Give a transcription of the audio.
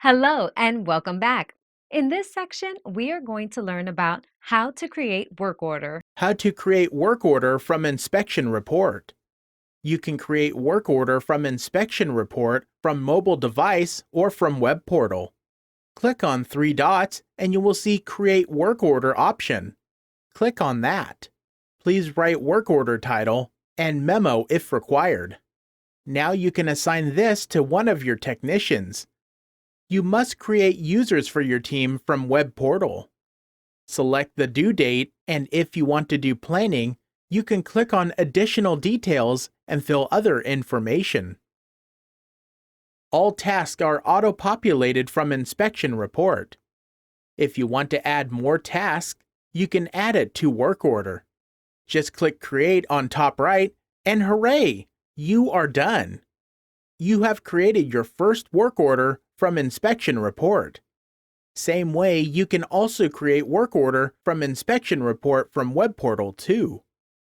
Hello and welcome back. In this section, we are going to learn about how to create work order. How to create work order from inspection report. You can create work order from inspection report from mobile device or from web portal. Click on three dots and you will see Create Work Order option. Click on that. Please write work order title and memo if required. Now you can assign this to one of your technicians. You must create users for your team from web portal. Select the due date, and if you want to do planning, you can click on Additional Details and fill other information. All tasks are auto-populated from Inspection Report. If you want to add more tasks, you can add it to work order. Just click Create on top right, and hooray! You are done. You have created your first work order from Inspection Report. Same way, you can also create work order from Inspection Report from Web Portal too.